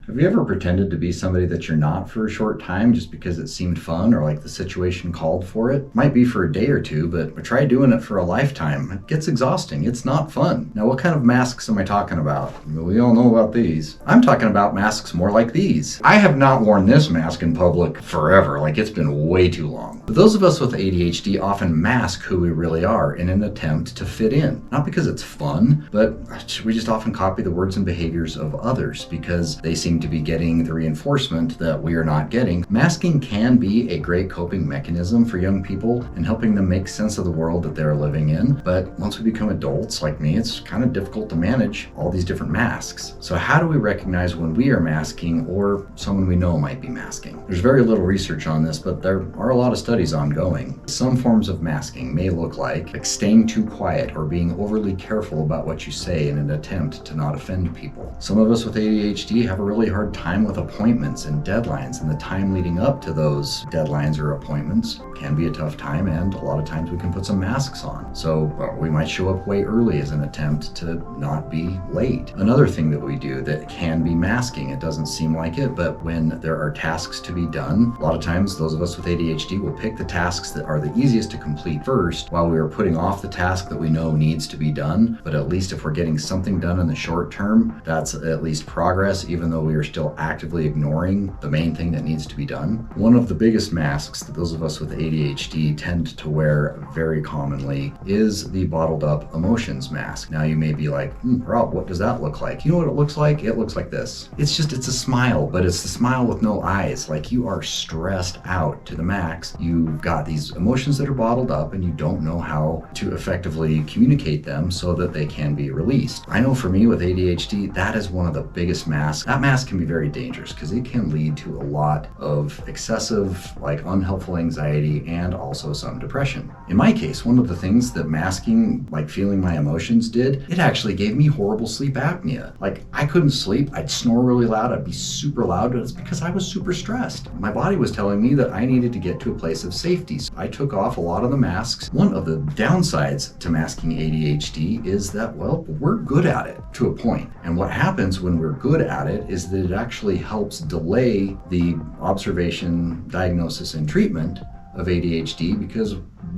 Have you ever pretended to be somebody that you're not for a short time just because it seemed fun or like the situation called for it? Might be for a day or two, but try doing it for a lifetime. It gets exhausting. It's not fun. Now, what kind of masks am I talking about? We all know about these. I'm talking about masks more like these. I have not worn this mask in public forever. Like, it's been way too long. But those of us with ADHD often mask who we really are in an attempt to fit in. Not because it's fun, but we just often copy the words and behaviors of others because they seem to be getting the reinforcement that we are not getting. Masking can be a great coping mechanism for young people and helping them make sense of the world that they're living in. But once we become adults like me, it's kind of difficult to manage all these different masks. So how do we recognize when we are masking or someone we know might be masking? There's very little research on this, but there are a lot of studies ongoing. Some forms of masking may look like staying too quiet or being overly careful about what you say in an attempt to not offend people. Some of us with ADHD have a really hard time with appointments and deadlines, and the time leading up to those deadlines or appointments can be a tough time, and a lot of times we can put some masks on. So we might show up way early as an attempt to not be late. Another thing that we do that can be masking, it doesn't seem like it, but when there are tasks to be done, a lot of times those of us with ADHD will pick the tasks that are the easiest to complete first while we are putting off the task that we know needs to be done. But at least if we're getting something done in the short term, that's at least progress, even though we are still actively ignoring the main thing that needs to be done. One of the biggest masks that those of us with ADHD tend to wear very commonly is the bottled up emotions mask. Now you may be like, Rob, what does that look like? You know what it looks like? It looks like this. It's a smile, but it's the smile with no eyes. Like, you are stressed out to the max. You've got these emotions that are bottled up and you don't know how to effectively communicate them so that they can be released. I know for me with ADHD, that is one of the biggest masks. That mask can be very dangerous because it can lead to a lot of excessive, unhelpful anxiety and also some depression. In my case, one of the things that masking, feeling my emotions did, it actually gave me horrible sleep apnea. I couldn't sleep. I'd snore really loud. I'd be super loud, but it's because I was super stressed. My body was telling me that I needed to get to a place of safety. So I took off a lot of the masks. One of the downsides to masking ADHD is that, we're good at it to a point. And what happens when we're good at it is that it actually helps delay the observation, diagnosis, and treatment of ADHD because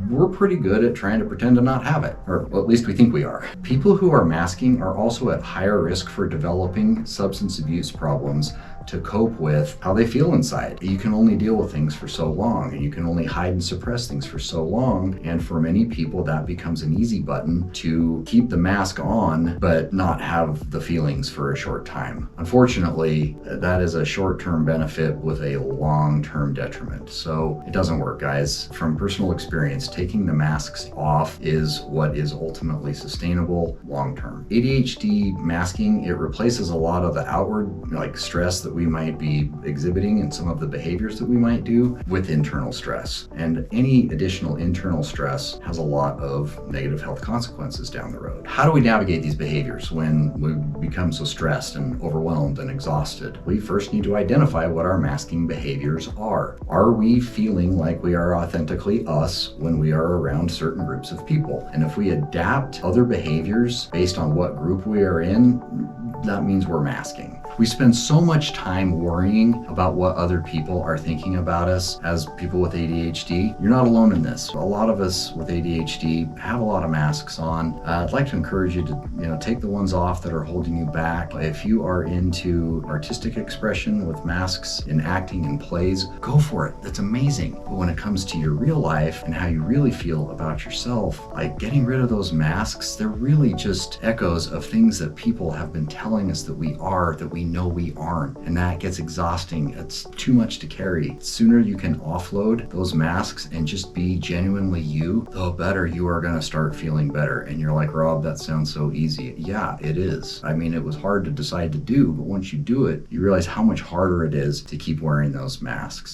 we're pretty good at trying to pretend to not have it, or at least we think we are. People who are masking are also at higher risk for developing substance abuse problems to cope with how they feel inside. You can only deal with things for so long, and you can only hide and suppress things for so long, and for many people that becomes an easy button to keep the mask on but not have the feelings for a short time. Unfortunately, that is a short-term benefit with a long-term detriment. So it doesn't work, guys. From personal experience, taking the masks off is what is ultimately sustainable long-term. ADHD masking, it replaces a lot of the outward stress that we might be exhibiting and some of the behaviors that we might do with internal stress. And any additional internal stress has a lot of negative health consequences down the road. How do we navigate these behaviors when we become so stressed and overwhelmed and exhausted? We first need to identify what our masking behaviors are. Are we feeling like we are authentically us when we are around certain groups of people? And if we adapt other behaviors based on what group we are in, that means we're masking. We spend so much time worrying about what other people are thinking about us as people with ADHD. You're not alone in this. A lot of us with ADHD have a lot of masks on. I'd like to encourage you to, take the ones off that are holding you back. If you are into artistic expression with masks in acting and plays, go for it. That's amazing. But when it comes to your real life and how you really feel about yourself, getting rid of those masks, they're really just echoes of things that people have been telling us that we are, that we know we aren't, and that gets exhausting. It's too much to carry. The sooner you can offload those masks and just be genuinely you, the better you are going to start feeling better. And you're like, Rob, that sounds so easy. Yeah, it is. I mean, it was hard to decide to do, but once you do it, you realize how much harder it is to keep wearing those masks.